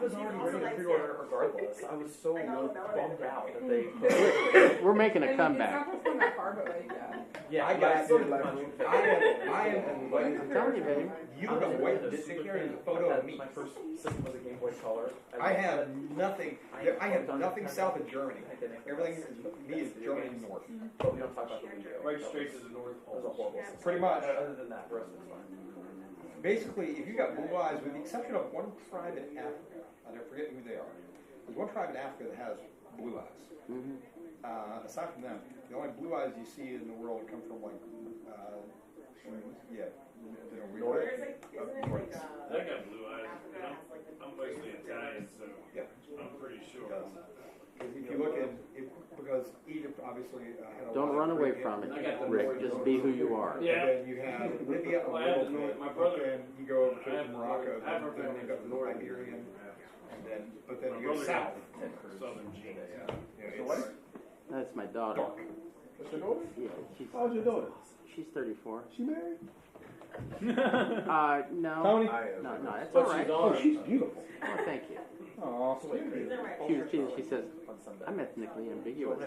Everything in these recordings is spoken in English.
was already ready to pre-order regardless. I was so bummed out that they. We're making a comeback. It's not going that far, but like, Yeah, I got still it. I am I'm telling you, baby. You got white disc here is a photo of me. My first system was a Game Boy Color. I have nothing. I have nothing south of Germany. Everything me is Germany north. But we don't talk about the video. Right straight to the North It was a Pole. horrible system. Pretty much. Other than that, the rest was fine. Basically, if you got blue eyes, with the exception of one tribe in Africa, I don't forget who they are. There's one tribe in Africa that has blue eyes. Aside from them, the only blue eyes you see in the world come from like, yeah, I got blue eyes. I'm basically Italian, so yeah. I'm pretty sure. If you look at it, because Egypt obviously had a Don't lot run of away Caribbean- from it, I got the Rick. North Just be who you are. Yeah. And then you have Libya a Well, I have little the North- bit, my brother- then you go over I to have the Morocco, North- Africa then you got is the North. Iberian, and then, but then My you go brother south. got Southern genes. It's That's my daughter. dark. What's your daughter? Yeah, she's How's your daughter? 34. She married? No. Tony? No, that's But all right. she's Oh, on. she's beautiful. Oh, thank you. Oh, She says, I'm ethnically ambiguous.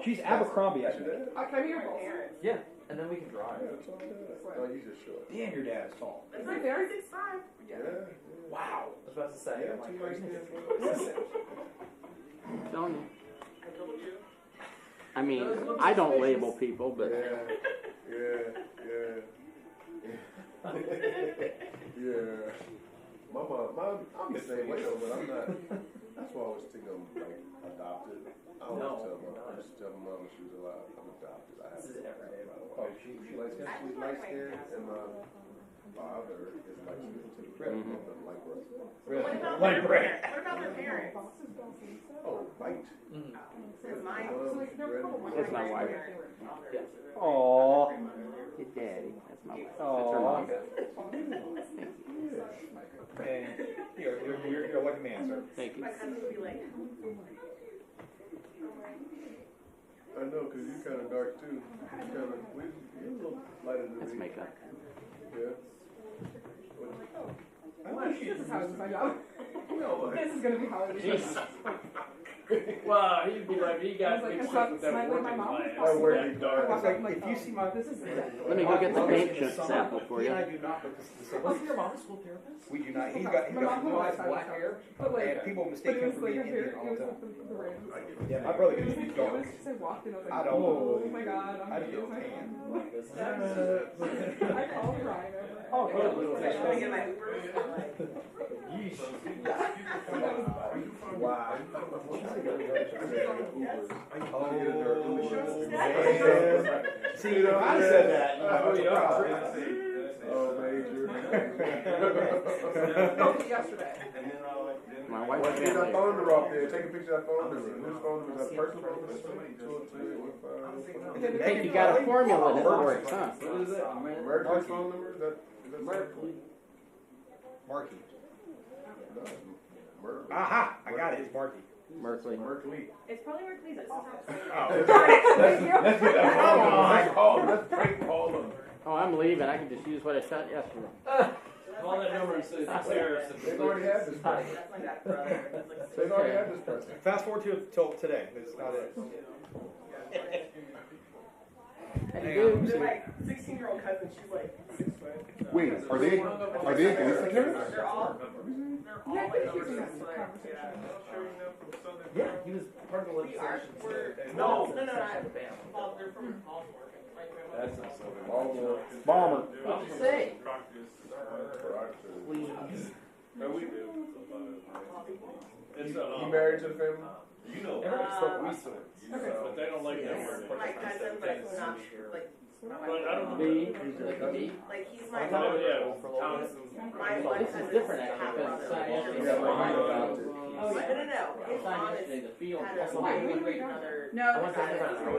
She's Abercrombie, I think. can I be your boss? Yeah, and then we can drive. Oh, you just short. Damn, your dad's tall. Is it there? 6'5". Yeah. Wow. I was about to say, Yeah, I'm like, too much I'm telling you. I mean, I don't label people, but Yeah. My mom, I'm the same way though, but I'm not. That's why I always think I'm like adopted. I always tell my mom when she was alive, I'm adopted. I have this is every day, by the way. Oh, she light skinned, she's light skinned, and my father is light skinned too. Like Russ. Really? Like Brad. What about their parents? Oh, white. Because mine. that's my wife. Aww. Your daddy. That's my wife. That's Aw. her mom. And you're a lucky man, sir. Thank you. My cousin would be like, I know, because you're kind of dark too. You're a little lighter than That's me. makeup. Yeah. This is how I find out. This is going to be how it is. Well, he'd be like, he got Like, mixed I up with saw- that my working mom class. I wear it dark. It's like, if you see my, This is it. Let me go get the paint chip sample for he you. and I do not look the same. Wasn't your mom a school therapist? We do not. He's got My mom blue eyes, had black a hair, But like, and people but mistake it him was for like being a very, Indian all it was the time. the random. Yeah, my brother gets these dark. She said walked in, I was like, I don't oh my god, I'm I gonna don't use my tan. I called Ryan over. Oh, I'm gonna get my Uber. Wow. See, if I said that, Oh, major. Yesterday. My wife Well, and get that family. phone number off there. Take a picture of that phone number. Whose phone number is that? Personal phone number? I think you got a formula that works, huh? What is it? Emergency phone number? Is that Marky. No, Merkley. Aha! I got it. It's Marky. Merkley. Merkley. It's probably where Cleve's Let's get that phone number. Let's prank call them. Oh, I'm leaving. I can just use what I shot yesterday. Call that number and say it's tariffs. They've already had this person. That's my dad's brother. That's like They've already had this person. Fast forward till today. It's not it. How do Hang you on. do? They're like 16-year-old cousin. She's like 6 foot. Wait, are they in Cleveland? They're all like over 6 foot. Yeah, he was part of the legislation. No, not. Well, they're from Baltimore. That's not so good. Baltimore. Bomber. What'd you say? No, we do. It's You married to the family? You know, Everybody spoke we spoke. but they don't like that word. My cousin, but it's not like. But I don't know. B. Like a B. Like he's my Oh, yeah. my one This is cousin's different half actually because brother. it's Yeah, not mine yesterday. about it. No. His mom Signed is yesterday, the field. had a great another. No, I went there about an hour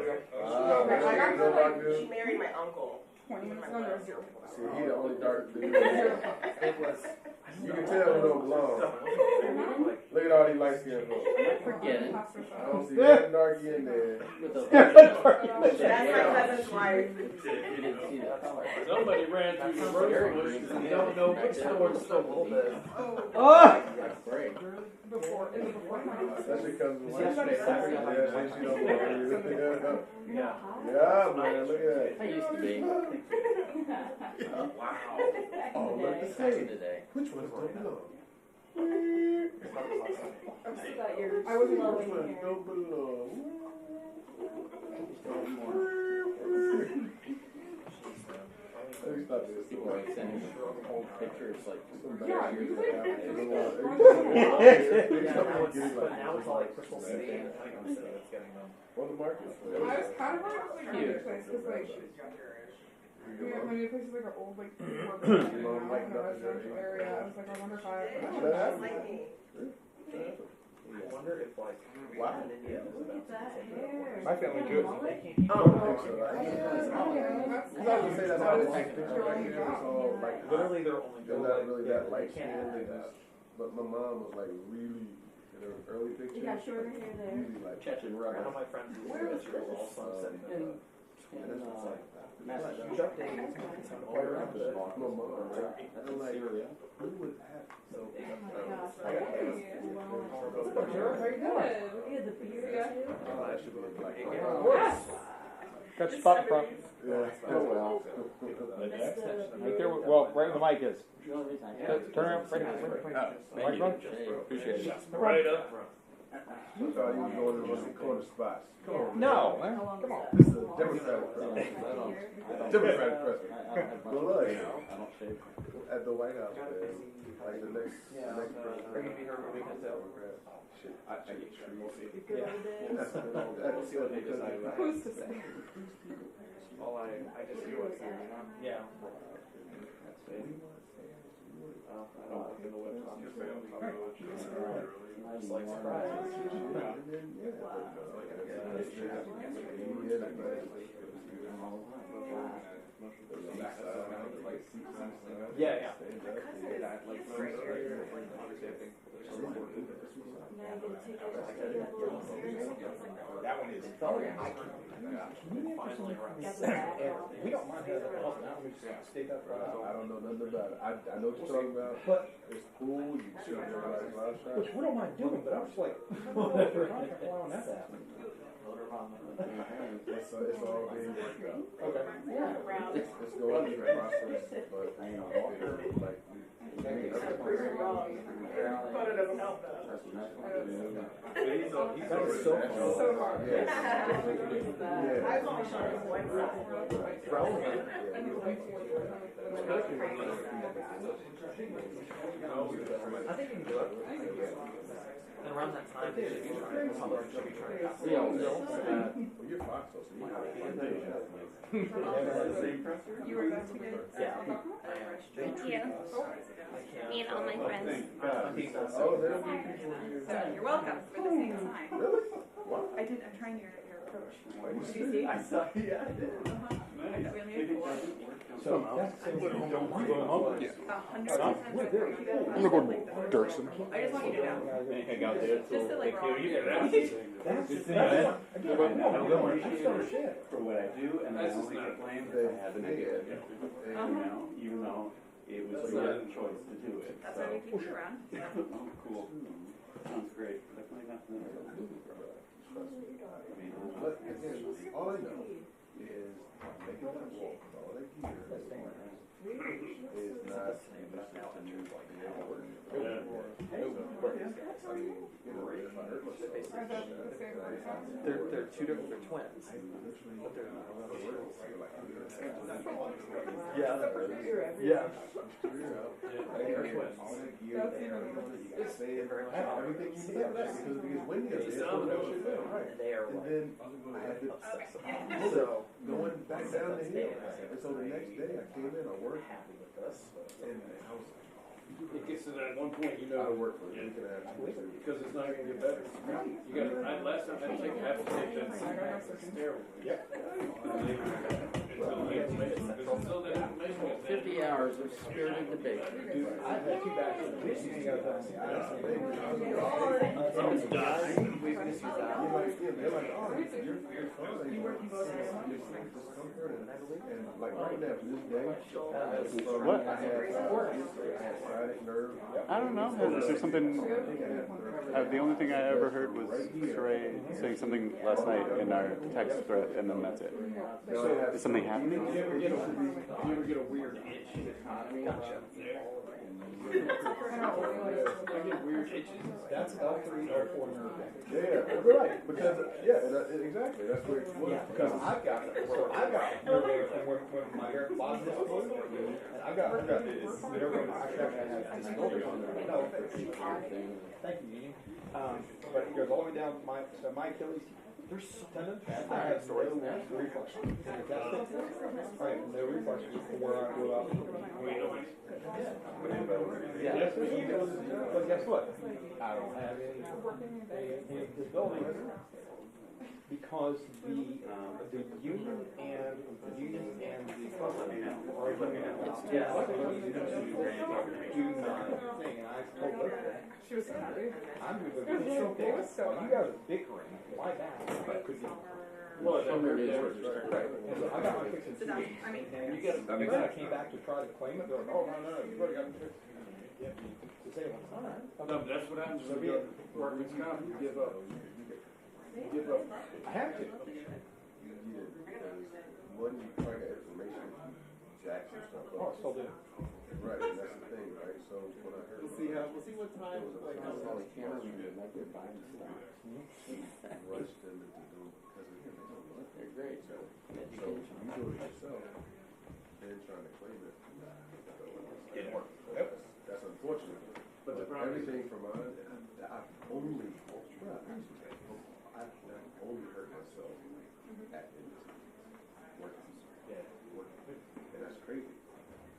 ago. She married my uncle. 20 minutes ago, there was 0 people. See, he the only dark dude. It was. You can tell who don't belong. Look at all these light skinned folks. Forget it. pasta I sauce. don't see that darky in there. With the. That's my cousin's wife. You didn't see that. Somebody ran through the rose bush and they don't know which store's still open. That's great. Before, in the before time. That shit comes with lunch. Yesterday, Saturday. Yeah, she don't want Yeah. Yeah, man, look at that. I used to be. Oh, look at the Back in same. the day. Which one's don't belong? I wasn't Which loving ones here. don't belong? Let me stop this. People like sending old pictures like. Yeah, you like- But now it's all like Crystal City and Honeycomb City that's getting them. What the market? I was kind of like a new place, because like, yeah, my new place is like an old, like, work in a residential area. I was like, I wonder if I. I wonder if like Wow. India is about to My family do it. I don't think so. Because I would say that's how they take pictures back then. It's all like, literally they're only they're not really that light can't skinned. do They that. just, but my mom was like really, in her early pictures, You got shorter hair there. really like, Chechen One of rubber. my friends who's also said And, huge update. It's time to play around with it. my mom, right? And I'm like, who would have? So Oh my gosh. Hey. What's up, Gerald? How you doing? Yeah, the beard too. Oh, that should be like, Got your spot in front. yeah. oh well. Right there, well, right where the mic is. Turn around, right Thank you. Microphone? Appreciate it. Right up front. I thought you were going to one of the corner spots. Come on. No, How long come is on. that? This is a Democratic president. Democratic president. But look, I don't shave. at the White House, man, like the next Are you president. gonna be here when we can tell? Shit, I get trees. Good old days. We'll see what they decide. Who's to say? All I just do what's here, you know? Yeah. I don't look in the website. I just like surprises. Yeah, yeah. Now you get a ticket to the little experience. That one is. Finally Got the back. We don't mind having a house now, we just stay that far. I don't know nothing about it. I know what you're talking about. But, It's cool, you can shoot everybody's live shot. which we don't mind doing, but I was like, allowing that to happen. It's all being worked out. Okay. It's going through the process, but you know, like, But it doesn't help that. He's That is so hard. So hard. Yeah. I was only showing his website. Relevant. I think you can do it. And around that time, they should be trying to publish, should be trying to copy Yeah, bills. Well, you're Fox, so you have You were going to be. Yeah. Thank you. Me and all my friends. Oh, there'll be people here. You're welcome for the same time. Really? What? I'm trying your approach. Did you see? I saw, yeah, I did. We only have four. So that's the same thing. Don't mind going home. 100%. I'm gonna go to Dirksen. I just want you to know. Hang out there. Just to like. You can ask. That's Good the thing, thing. man. Again, I'm going to start shit. For what I do, and I That's only just get blamed They- if I have an idea. You know, even though it was That's your not- choice to do it. That's So, why we keep you around. oh, cool. Sounds great. Definitely not the. I mean, But again, all I know is making that walk, all that gear is not a new I mean, you know, if I hurt myself, They're two different, they're twins. But they're not. Yeah. Yeah. all that gear, you can say it, everything you need, because when you're there, right. They are And like. then I had to, so going back down the hill, and so the next day I came in, I worked, and I was It gets to that one point, you out know, of work for a week and a half, 2 weeks. because it's not gonna get better. You gotta, last time I have to take that steroid. Yep. Until the information, because until the information is 50 hours of spirited debate. I've had 2 bags of this. You ain't got time. We can just use that. They're like, oh, you're fine. Just discomfort and like right now, to this day, What? I had sciatic nerve. I don't know. Is there something? The only thing I ever heard was Sheree saying something last night in our text thread, and then that's it. Is something happening? You ever get a weird itch? Gotcha. I get weird itches. That's L3, L4 nerve damage. Yeah, right. Because exactly. That's where it was. Yeah, because I've got nerve damage when my hair lost this flu, and I got nerve damage. I had disability on there. No, thank you, Ian. But it goes all the way down to my Achilles tendon. I had no reflex. Right, no reflex from where I grew up. Yeah. But guess what? I don't have any disability because the union and the company are arguing about do my thing, and I told her She was so happy. I'm going to go get so big. You guys are bickering. Why that? But could be. Well, it's over Right. there. And so I got my fix in 2 weeks. And then I came back to try to claim it. They're like, oh, no, you've already got it fixed. To say it. All right. No, but that's what happens when you workman's comp. You give up. Give up. I have to. When you try to information, jacks and stuff. Oh, I still do. Right, and that's the thing, right? So when I heard, We'll see what time. like how all the cameras were doing, like they're buying stuff. Rushed them into doing because again they don't know. They're great. So you do it yourself, then trying to claim it. Didn't work. Yep. That's unfortunate. But the problem is, everything from mine, I've only hurt myself at working. yeah. And that's crazy.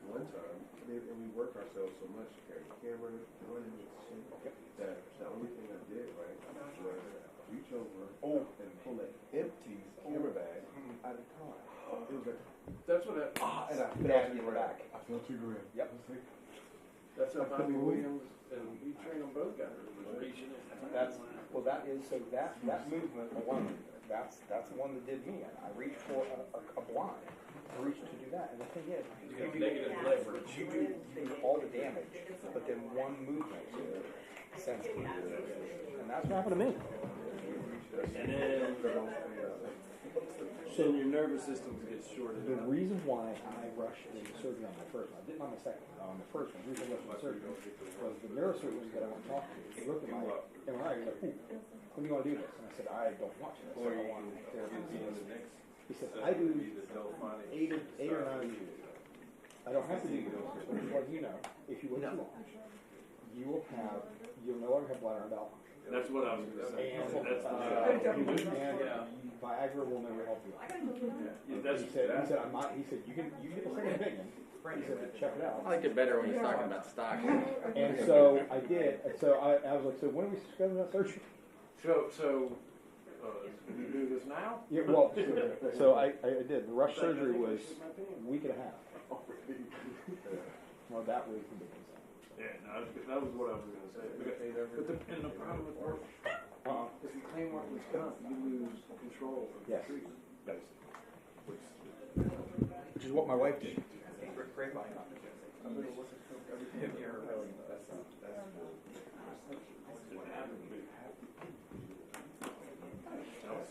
One time, and we work ourselves so much, carry camera, running and shit, that the only thing I did, right, was reach over and pull an empty camera bag out of the car. It was like, That's what and I fell to the back. I fell to the ground. Yep. that's how Bobby Williams and we train them both guys. Reaching it. That movement alone, that's the one that did me. I reached for a blind. I reached to do that, and the thing is, You have negative leverage. you do all the damage, but then one movement sends it. And that's what happened to me. And then so your nervous system gets shorted. The reason why I rushed into surgery on my first one, I didn't on my second, on the first one, the reason I rushed into surgery was the neurosurgeon that I went to talk to. He looked at my MRI, he was like, when do you want to do this? And I said, I don't want to. I said, I want therapy. He said, I do 8 or 9 years. I don't have to do this, but as far as you know, if you wait too long, you'll no longer have bladder and bowel function. That's what I was going to say. And, Viagra will never help you. Yeah, that's He said, he said, you can get a second opinion. He said, check it out. I like it better when he's talking about stock. And so I did. And so I was like, so when are we scheduling that surgery? So you do this now? Yeah, well, so I did. The rush surgery was a week and a half. Well, that was the big thing. Yeah, no, that was what I was going to say. But the problem with work, if you claim workman's comp, you lose control of the Yes. treatment. Which is what my wife did. Great line.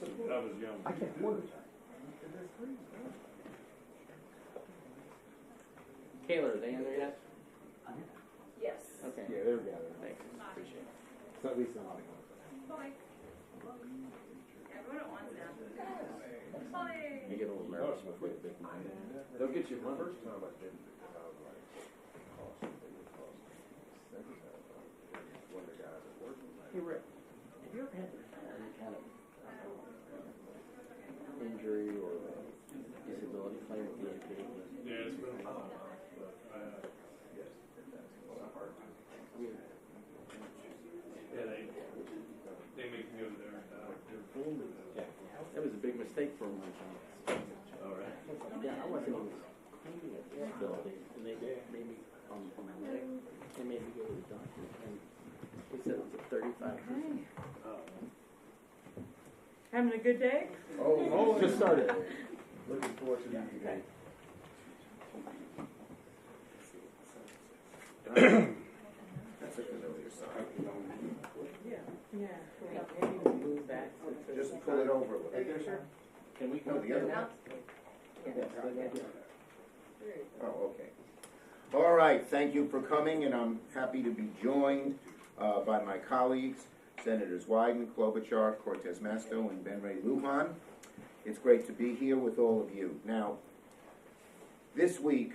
I was young. I can't afford it. Kayla, are they in there yet? Yes. Okay. Yeah, there we go. Thanks. Appreciate it. So at least not. Everyone at once now. Bye. You get a little nervous before the big night. They'll get you The money. first time I did it, I was like, cost me. Second time, one of the guys at work was like, Hey Rick, have you ever had any kind of injury or disability claim with the AP? Yeah, it's been a while. Yeah, they make me go there and Yeah. That was a big mistake for him one time. all right. Yeah, I wasn't even painting at this building, and they made me, on my leg, they made me go to the doctor, and he said it was a 35%. Having a good day? Oh, Just started. looking forward to that. That's a familiar sign. Yeah. Maybe we move back to. Just pull it over a little. Right there, sir? Can we No, go the other there one. now? Oh, okay. All right, thank you for coming, and I'm happy to be joined by my colleagues, Senators Wyden, Klobuchar, Cortez Masto, and Ben Ray Lujan. It's great to be here with all of you. Now, this week,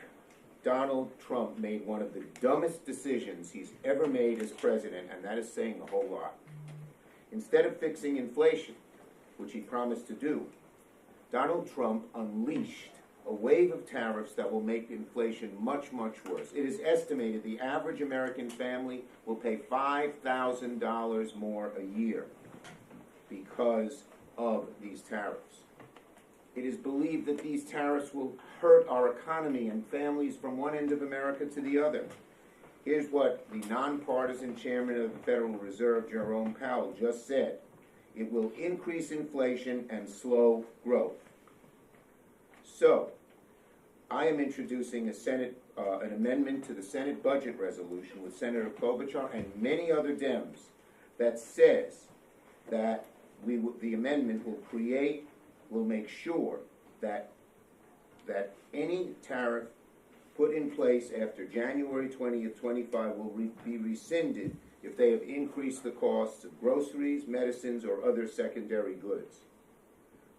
Donald Trump made one of the dumbest decisions he's ever made as president, and that is saying a whole lot. Instead of fixing inflation, which he promised to do, Donald Trump unleashed a wave of tariffs that will make inflation much, much worse. It is estimated the average American family will pay $5,000 more a year because of these tariffs. It is believed that these tariffs will hurt our economy and families from one end of America to the other. Here's what the nonpartisan chairman of the Federal Reserve, Jerome Powell, just said. It will increase inflation and slow growth. So, I am introducing an amendment to the Senate budget resolution with Senator Klobuchar and many other Dems that says that the amendment will make sure that any tariff put in place after January 20th, 25 will be rescinded if they have increased the costs of groceries, medicines, or other secondary goods.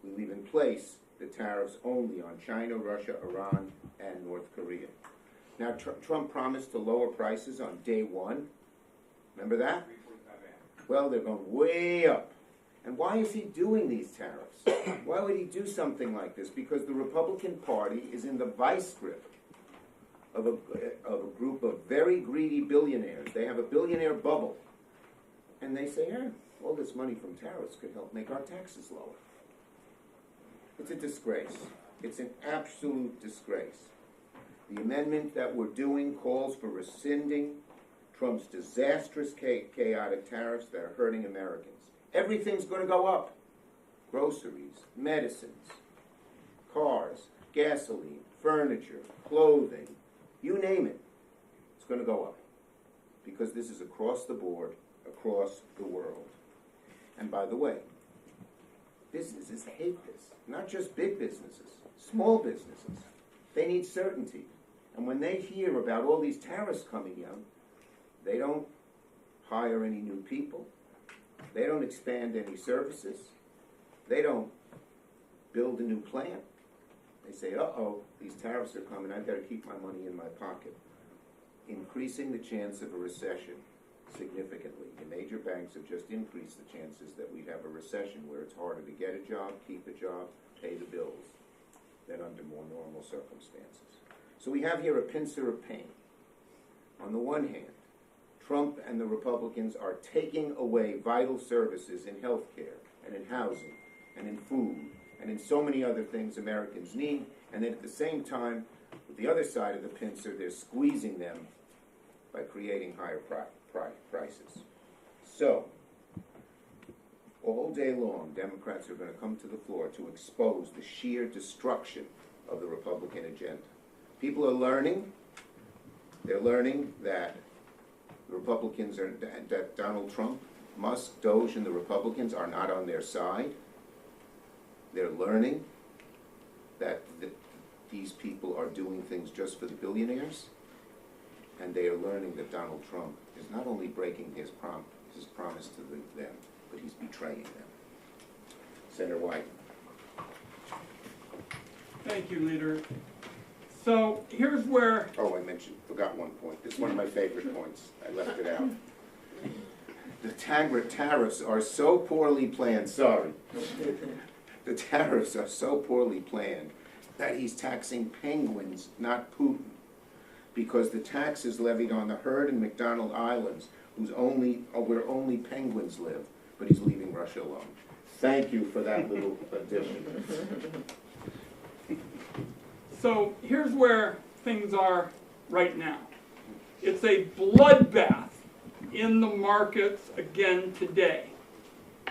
We leave in place the tariffs only on China, Russia, Iran, and North Korea. Now, Trump promised to lower prices on day one. Remember that? Well, they're going way up. And why is he doing these tariffs? Why would he do something like this? Because the Republican Party is in the vice grip of a group of very greedy billionaires. They have a billionaire bubble. And they say, all this money from tariffs could help make our taxes lower. It's a disgrace. It's an absolute disgrace. The amendment that we're doing calls for rescinding Trump's disastrous, chaotic tariffs that are hurting Americans. Everything's going to go up. Groceries, medicines, cars, gasoline, furniture, clothing, you name it. It's going to go up. Because this is across the board, across the world. And by the way, businesses hate this. Not just big businesses, small businesses. They need certainty. And when they hear about all these tariffs coming in, they don't hire any new people. They don't expand any services. They don't build a new plant. They say, these tariffs are coming, I've got to keep my money in my pocket. Increasing the chance of a recession significantly. The major banks have just increased the chances that we'd have a recession where it's harder to get a job, keep a job, pay the bills than under more normal circumstances. So we have here a pincer of pain. On the one hand, Trump and the Republicans are taking away vital services in health care and in housing and in food and in so many other things Americans need, and then at the same time, with the other side of the pincer, they're squeezing them by creating higher prices. So, all day long, Democrats are going to come to the floor to expose the sheer destruction of the Republican agenda. People are learning. They're learning that the Republicans that Donald Trump, Musk, Doge, and the Republicans are not on their side. They're learning that these people are doing things just for the billionaires. And they are learning that Donald Trump is not only breaking his promise to them, but he's betraying them. Senator White. Thank you, Leader. So here's where... Oh, forgot one point. This is one of my favorite points. I left it out. The tariffs are so poorly planned, sorry. The tariffs are so poorly planned that he's taxing penguins, not Putin. Because the tax is levied on the herd in McDonald Islands, where only penguins live, but he's leaving Russia alone. Thank you for that little addition. So here's where things are right now. It's a bloodbath in the markets again today.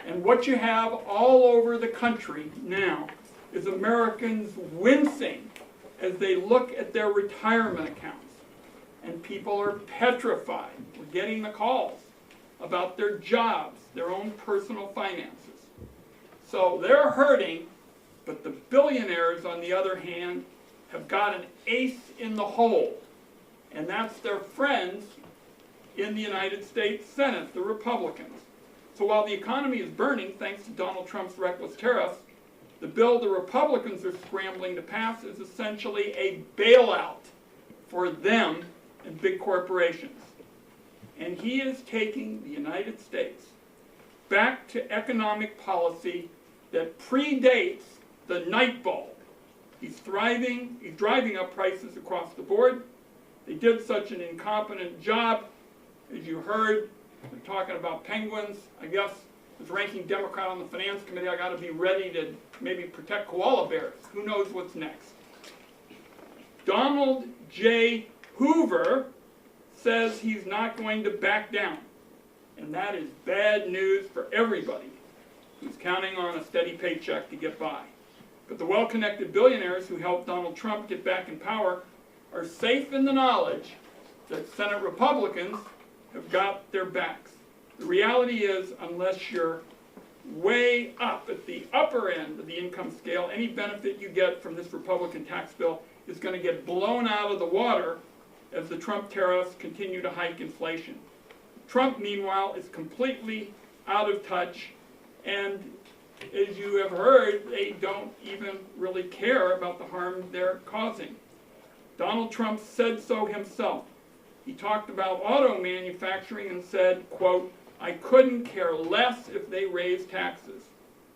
And what you have all over the country now is Americans wincing as they look at their retirement accounts. And people are petrified. We're getting the calls about their jobs, their own personal finances. So they're hurting, but the billionaires, on the other hand, have got an ace in the hole. And that's their friends in the United States Senate, the Republicans. So while the economy is burning, thanks to Donald Trump's reckless tariffs, the bill the Republicans are scrambling to pass is essentially a bailout for them and big corporations. And he is taking the United States back to economic policy that predates the night bulb. He's driving up prices across the board. They did such an incompetent job. As you heard, they're talking about penguins. I guess as ranking Democrat on the Finance Committee, I got to be ready to maybe protect koala bears. Who knows what's next? Donald J. Hoover says he's not going to back down. And that is bad news for everybody who's counting on a steady paycheck to get by. But the well-connected billionaires who helped Donald Trump get back in power are safe in the knowledge that Senate Republicans have got their backs. The reality is, unless you're way up at the upper end of the income scale, any benefit you get from this Republican tax bill is going to get blown out of the water as the Trump tariffs continue to hike inflation. Trump, meanwhile, is completely out of touch, and as you have heard, they don't even really care about the harm they're causing. Donald Trump said so himself. He talked about auto manufacturing and said, quote, "I couldn't care less if they raised taxes."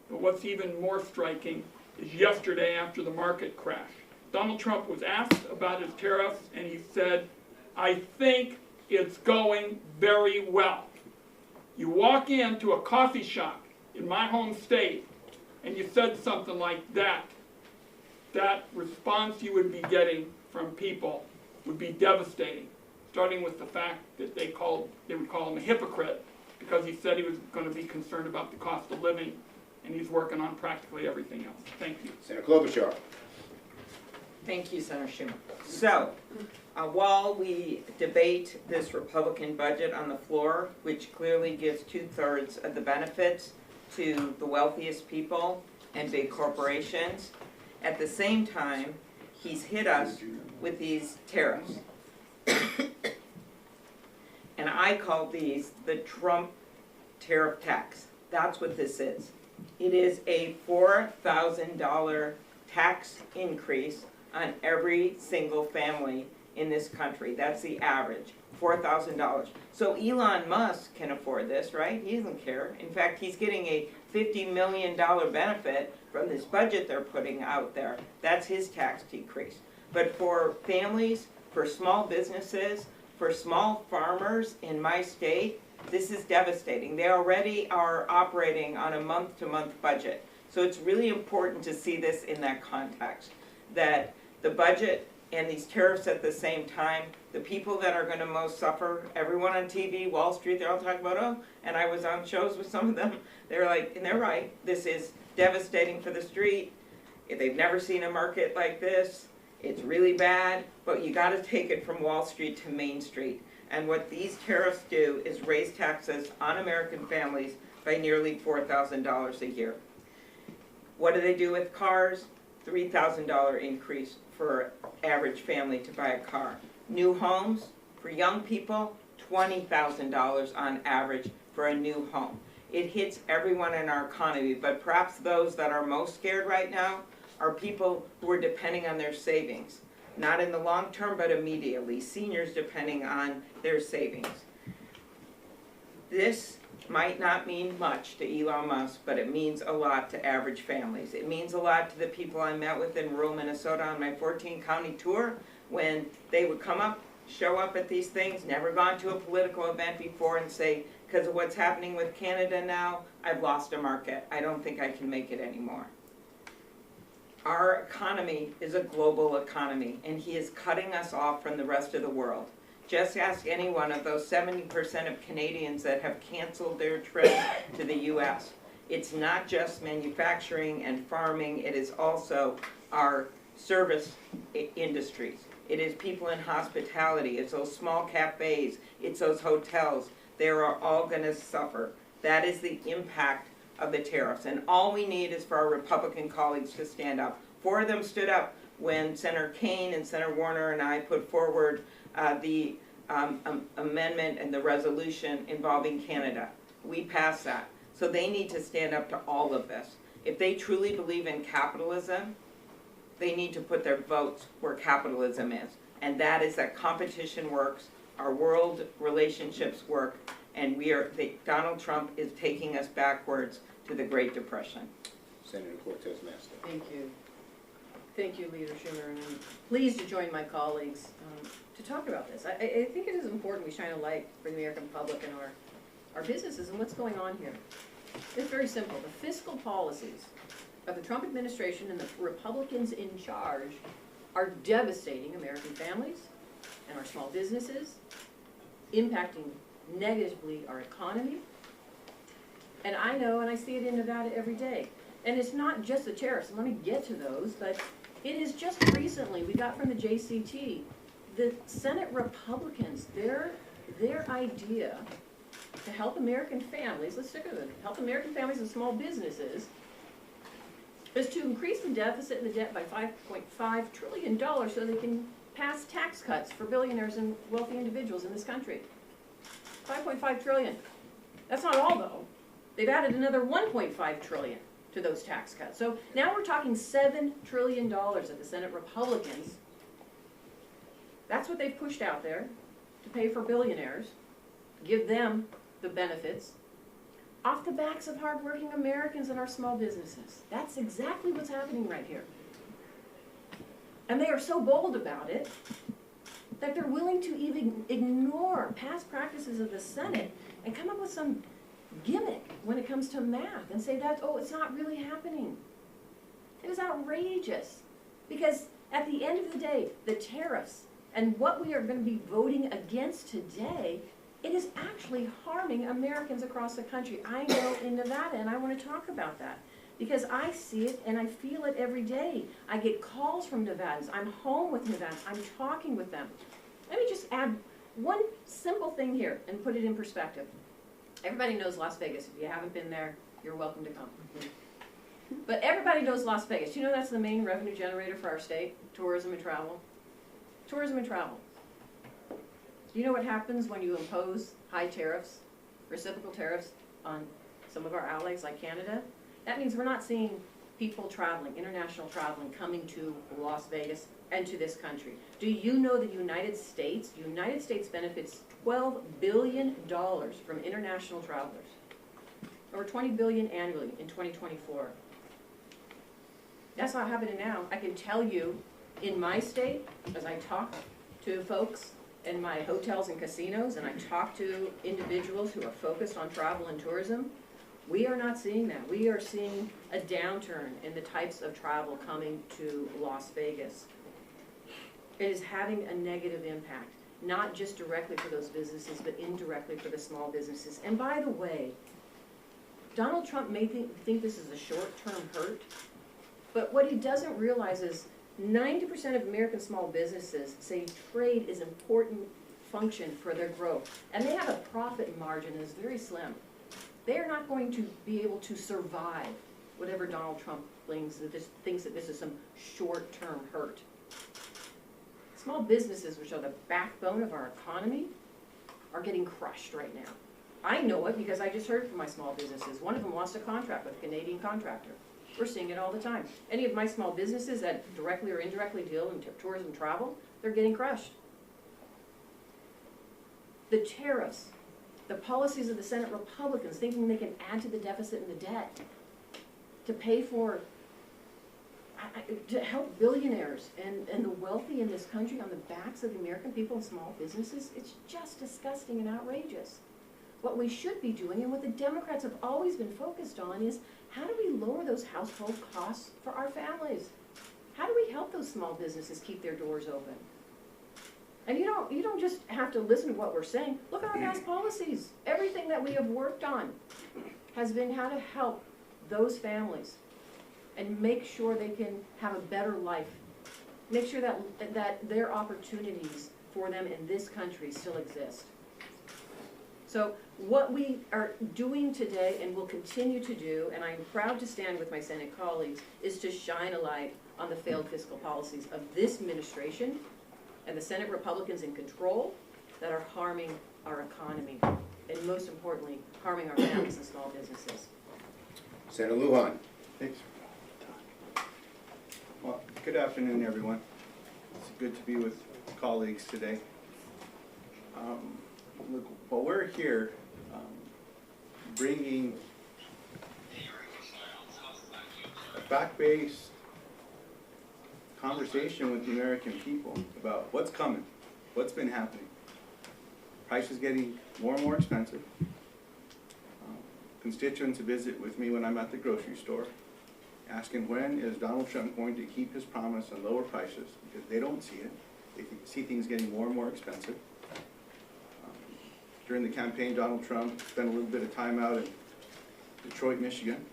But what's even more striking is yesterday after the market crash. Donald Trump was asked about his tariffs, and he said, "I think it's going very well." You walk into a coffee shop in my home state, and you said something like that, that response you would be getting from people would be devastating, starting with the fact that they would call him a hypocrite because he said he was going to be concerned about the cost of living, and he's working on practically everything else. Thank you. Senator Klobuchar. Thank you, Senator Schumer. So, while we debate this Republican budget on the floor, which clearly gives 2/3 of the benefits to the wealthiest people and big corporations, at the same time, he's hit us with these tariffs. And I call these the Trump tariff tax. That's what this is. It is a $4,000 tax increase on every single family in this country. That's the average, $4,000. So Elon Musk can afford this, right? He doesn't care. In fact, he's getting a $50 million benefit from this budget they're putting out there. That's his tax decrease. But for families, for small businesses, for small farmers in my state, this is devastating. They already are operating on a month-to-month budget. So it's really important to see this in that context, that the budget and these tariffs at the same time, the people that are going to most suffer, everyone on TV, Wall Street, they're all talking about, oh, and I was on shows with some of them, they're like, and they're right, this is devastating for the street. They've never seen a market like this. It's really bad, but you got to take it from Wall Street to Main Street. And what these tariffs do is raise taxes on American families by nearly $4,000 a year. What do they do with cars? $3,000 increase for average family to buy a car. New homes for young people, $20,000 on average for a new home. It hits everyone in our economy, but perhaps those that are most scared right now are people who are depending on their savings. Not in the long term, but immediately. Seniors depending on their savings. This might not mean much to Elon Musk, but it means a lot to average families. It means a lot to the people I met with in rural Minnesota on my 14-county tour, when they would come up, show up at these things, never gone to a political event before, and say, because of what's happening with Canada now, I've lost a market. I don't think I can make it anymore. Our economy is a global economy, and he is cutting us off from the rest of the world. Just ask any one of those 70% of Canadians that have canceled their trip to the US. It's not just manufacturing and farming, it is also our service industries. It is people in hospitality, it's those small cafes, it's those hotels. They are all going to suffer. That is the impact of the tariffs. And all we need is for our Republican colleagues to stand up. 4 of them stood up when Senator Kaine and Senator Warner and I put forward the amendment and the resolution involving Canada. We passed that. So they need to stand up to all of this. If they truly believe in capitalism, they need to put their votes where capitalism is. And that is that competition works, our world relationships work, and Donald Trump is taking us backwards to the Great Depression. Senator Cortez Masto. Thank you. Thank you, Leader Schumer, and I'm pleased to join my colleagues to talk about this. I think it is important we shine a light for the American public and our businesses and what's going on here. It's very simple. The fiscal policies of the Trump administration and the Republicans in charge are devastating American families and our small businesses, impacting negatively our economy. And I know, and I see it in Nevada every day. And it's not just the tariffs, and let me get to those, but it is just recently, we got from the JCT, the Senate Republicans, their idea to help American families, let's stick with it, help American families and small businesses, is to increase the deficit and the debt by $5.5 trillion so they can pass tax cuts for billionaires and wealthy individuals in this country. $5.5 trillion. That's not all, though. They've added another $1.5 trillion to those tax cuts. So now we're talking $7 trillion that the Senate Republicans, that's what they've pushed out there to pay for billionaires, give them the benefits, off the backs of hardworking Americans and our small businesses. That's exactly what's happening right here. And they are so bold about it that they're willing to even ignore past practices of the Senate and come up with some gimmick when it comes to math and say that, oh, it's not really happening. It is outrageous. Because at the end of the day, the tariffs and what we are going to be voting against today, it is actually harming Americans across the country. I know in Nevada, and I want to talk about that. Because I see it and I feel it every day. I get calls from Nevadans. I'm home with Nevadans. I'm talking with them. Let me just add one simple thing here and put it in perspective. Everybody knows Las Vegas. If you haven't been there, you're welcome to come. But everybody knows Las Vegas. You know that's the main revenue generator for our state? Tourism and travel. Tourism and travel. Do you know what happens when you impose high tariffs, reciprocal tariffs on some of our allies like Canada? That means we're not seeing people traveling, international traveling, coming to Las Vegas and to this country. Do you know the United States benefits $12 billion from international travelers, or $20 billion annually in 2024. That's not happening now. I can tell you, in my state, as I talk to folks in my hotels and casinos, and I talk to individuals who are focused on travel and tourism, we are not seeing that. We are seeing a downturn in the types of travel coming to Las Vegas. It is having a negative impact, not just directly for those businesses, but indirectly for the small businesses. And by the way, Donald Trump may think this is a short-term hurt, but what he doesn't realize is 90% of American small businesses say trade is an important function for their growth. And they have a profit margin that is very slim. They are not going to be able to survive whatever Donald Trump thinks that this is some short-term hurt. Small businesses, which are the backbone of our economy, are getting crushed right now. I know it because I just heard from my small businesses. One of them lost a contract with a Canadian contractor. We're seeing it all the time. Any of my small businesses that directly or indirectly deal in tourism and travel, they're getting crushed. The tariffs, the policies of the Senate Republicans thinking they can add to the deficit and the debt to pay for, to help billionaires and the wealthy in this country on the backs of the American people and small businesses, it's just disgusting and outrageous. What we should be doing, and what the Democrats have always been focused on, is how do we lower those household costs for our families? How do we help those small businesses keep their doors open? And you don't just have to listen to what we're saying. Look at our past policies. Everything that we have worked on has been how to help those families and make sure they can have a better life. Make sure that their opportunities for them in this country still exist. So what we are doing today and will continue to do, and I'm proud to stand with my Senate colleagues, is to shine a light on the failed fiscal policies of this administration and the Senate Republicans in control that are harming our economy and, most importantly, harming our families and small businesses. Senator Lujan. Thanks. Well, good afternoon, everyone. It's good to be with colleagues today. Look, while we're here bringing a fact-based conversation with the American people about what's coming, what's been happening. Prices getting more and more expensive. Constituents visit with me when I'm at the grocery store, asking when is Donald Trump going to keep his promise and lower prices, because they don't see it. They see things getting more and more expensive. During the campaign, Donald Trump spent a little bit of time out in Detroit, Michigan,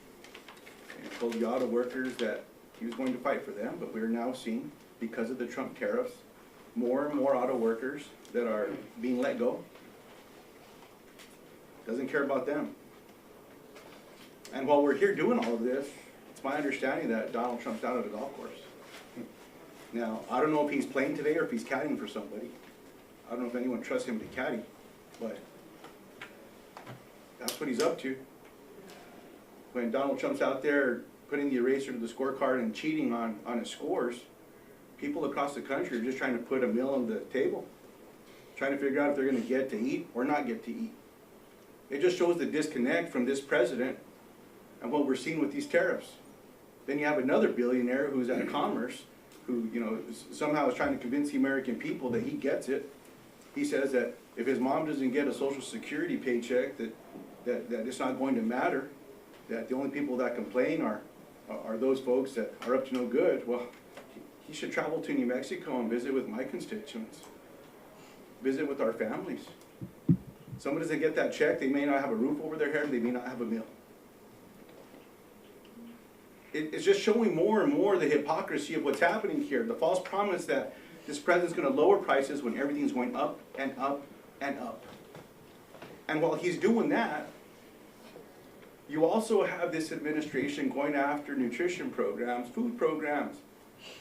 and told the auto workers that he was going to fight for them, but we're now seeing, because of the Trump tariffs, more and more auto workers that are being let go. Doesn't care about them. And while we're here doing all of this, it's my understanding that Donald Trump's down at a golf course. Now, I don't know if he's playing today or if he's caddying for somebody. I don't know if anyone trusts him to caddy, but that's what he's up to. When Donald Trump's out there putting the eraser to the scorecard and cheating on his scores, people across the country are just trying to put a meal on the table, trying to figure out if they're going to get to eat or not get to eat. It just shows the disconnect from this president and what we're seeing with these tariffs. Then you have another billionaire who's at Commerce, who somehow is trying to convince the American people that he gets it. He says that if his mom doesn't get a Social Security paycheck, that it's not going to matter, that the only people that complain are those folks that are up to no good. Well, he should travel to New Mexico and visit with my constituents, visit with our families. Someone doesn't get that check, they may not have a roof over their head, they may not have a meal. It's just showing more and more the hypocrisy of what's happening here. The false promise that this president's going to lower prices when everything's going up and up and up. And while he's doing that, you also have this administration going after nutrition programs, food programs,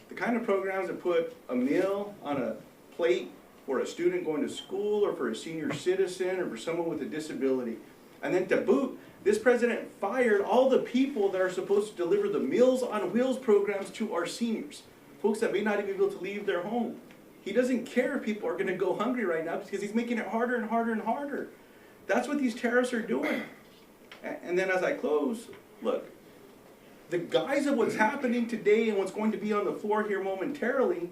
the kind of programs that put a meal on a plate for a student going to school or for a senior citizen or for someone with a disability. And then to boot, this president fired all the people that are supposed to deliver the Meals on Wheels programs to our seniors, folks that may not even be able to leave their home. He doesn't care if people are going to go hungry right now because he's making it harder and harder and harder. That's what these tariffs are doing. And then as I close, look, the guise of what's happening today and what's going to be on the floor here momentarily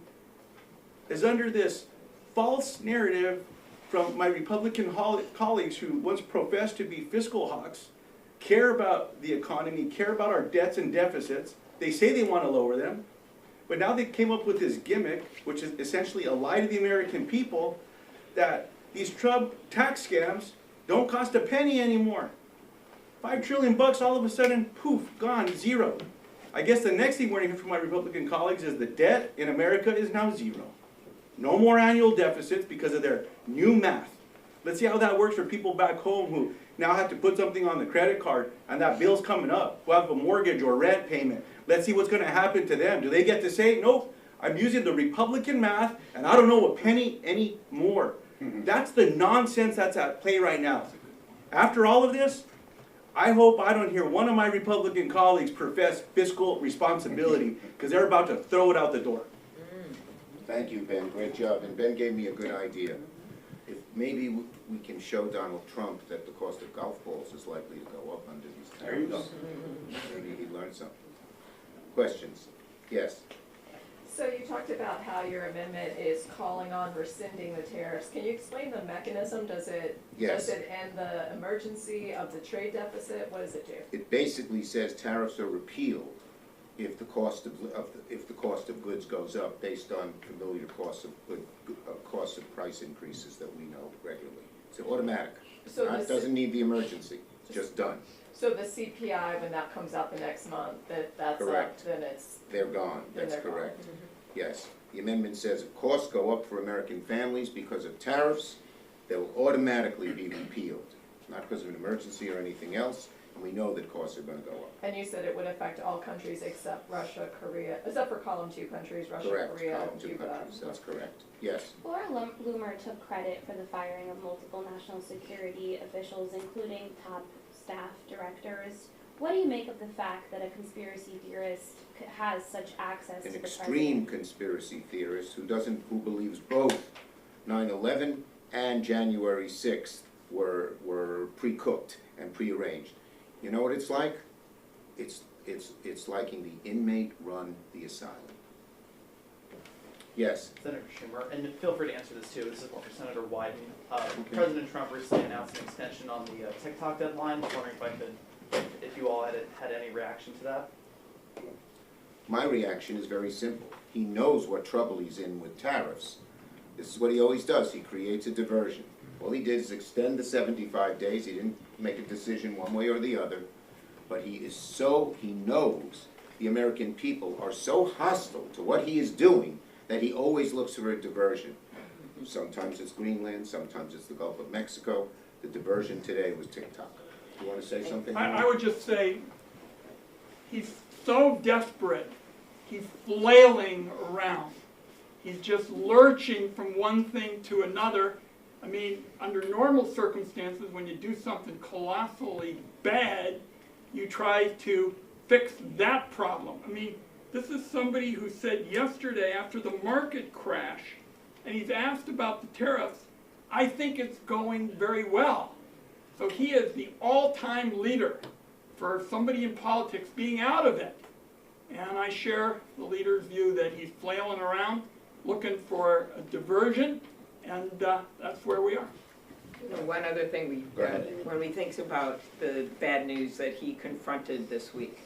is under this false narrative from my Republican colleagues who once professed to be fiscal hawks, care about the economy, care about our debts and deficits. They say they want to lower them, but now they came up with this gimmick, which is essentially a lie to the American people, that these Trump tax scams don't cost a penny anymore. $5 trillion all of a sudden, poof, gone, zero. I guess the next thing we're going to hear from my Republican colleagues is the debt in America is now zero. No more annual deficits because of their new math. Let's see how that works for people back home who now have to put something on the credit card and that bill's coming up, who have a mortgage or rent payment. Let's see what's going to happen to them. Do they get to say, nope, I'm using the Republican math and I don't know a penny anymore. That's the nonsense that's at play right now. After all of this, I hope I don't hear one of my Republican colleagues profess fiscal responsibility because they're about to throw it out the door. Thank you, Ben. Great job. And Ben gave me a good idea. If maybe we can show Donald Trump that the cost of golf balls is likely to go up under these tariffs. There you go. Maybe he learned something. Questions? Yes. So you talked about how your amendment is calling on rescinding the tariffs. Can you explain the mechanism? Does it end the emergency of the trade deficit? What does it do? It basically says tariffs are repealed if the cost of goods goes up based on familiar costs of price increases that we know regularly. It's automatic. So It doesn't need the emergency. It's just done. So the CPI, when that comes out the next month, that's Correct. up, then it's. They're gone. Then That's they're gone. correct. Yes. The amendment says if costs go up for American families because of tariffs, they will automatically be repealed. Not because of an emergency or anything else, and we know that costs are going to go up. And you said it would affect all countries except Russia, Korea, except for column 2 countries, Russia, Correct. Korea, Column 2 Cuba. countries. That's correct. Yes. Laura Loomer took credit for the firing of multiple national security officials, including top staff directors. What do you make of the fact that a conspiracy theorist has such access to An the extreme president? conspiracy theorist who believes both 9/11 and January 6th were pre-cooked and pre-arranged. You know what it's like? It's liking the inmate run the asylum. Yes. Senator Schumer, and feel free to answer this too. This is more for Senator Wyden. President Trump recently announced an extension on the TikTok deadline. I was wondering if you all had any reaction to that. My reaction is very simple. He knows what trouble he's in with tariffs. This is what he always does. He creates a diversion. All he did is extend the 75 days. He didn't make a decision one way or the other. But he knows the American people are so hostile to what he is doing that he always looks for a diversion. Sometimes it's Greenland, sometimes it's the Gulf of Mexico. The diversion today was TikTok. Do you want to say something? I would just say, he's so desperate, he's flailing around. He's just lurching from one thing to another. I mean, under normal circumstances, when you do something colossally bad, you try to fix that problem. I mean, this is somebody who said yesterday after the market crash, and he's asked about the tariffs, I think it's going very well. So he is the all-time leader for somebody in politics being out of it. And I share the leader's view that he's flailing around, looking for a diversion, and that's where we are. One other thing when we think about the bad news that he confronted this week,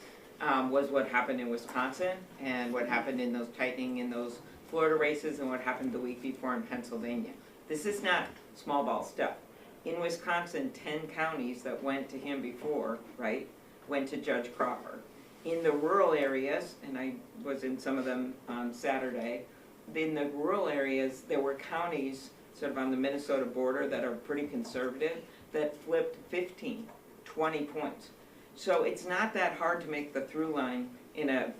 was what happened in Wisconsin and what happened in those tightening in those Florida races and what happened the week before in Pennsylvania. This is not small ball stuff. In Wisconsin, 10 counties that went to him before, right, went to Judge Crawford. In the rural areas, and I was in some of them on Saturday, in the rural areas, there were counties sort of on the Minnesota border that are pretty conservative that flipped 15, 20 points. So it's not that hard to make the through line in a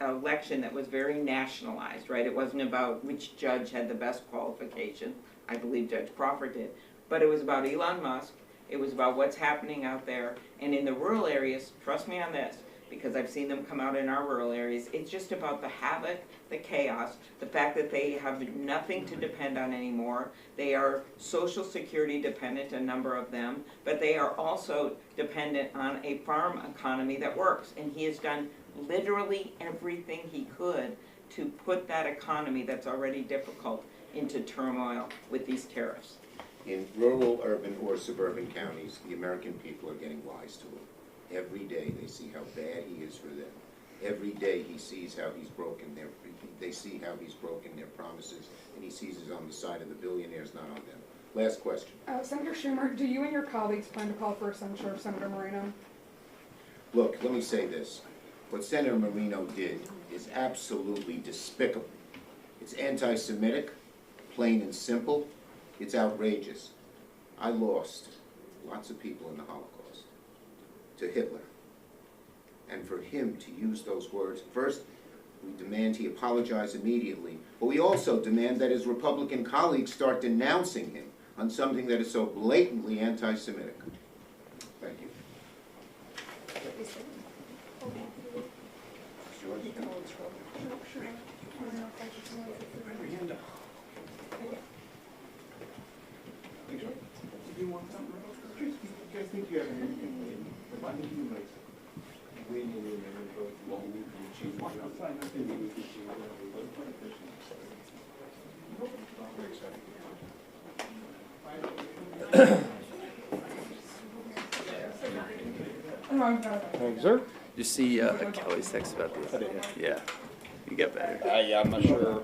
election that was very nationalized, right? It wasn't about which judge had the best qualification. I believe Judge Crawford did. But it was about Elon Musk. It was about what's happening out there. And in the rural areas, trust me on this, because I've seen them come out in our rural areas, it's just about the havoc, the chaos, the fact that they have nothing to depend on anymore. They are Social Security dependent, a number of them, but they are also dependent on a farm economy that works. And he has done literally everything he could to put that economy that's already difficult into turmoil with these tariffs. In rural, urban, or suburban counties, the American people are getting wise to him. Every day they see how bad he is for them. Every day he sees how he's broken they see how he's broken their promises, and he sees it on the side of the billionaires, not on them. Last question. Senator Schumer, do you and your colleagues plan to call for a censure of Senator Moreno? Look, let me say this. What Senator Moreno did is absolutely despicable. It's anti-Semitic, plain and simple. It's outrageous. I lost lots of people in the Holocaust to Hitler. And for him to use those words, first, we demand he apologize immediately, but we also demand that his Republican colleagues start denouncing him on something that is so blatantly anti-Semitic. Thank you. You want something? I think you have anything. I think you might. Oh, I've got it. Thank you, sir. You see Kelly's text about the, yeah, you get better. Yeah, I'm not sure.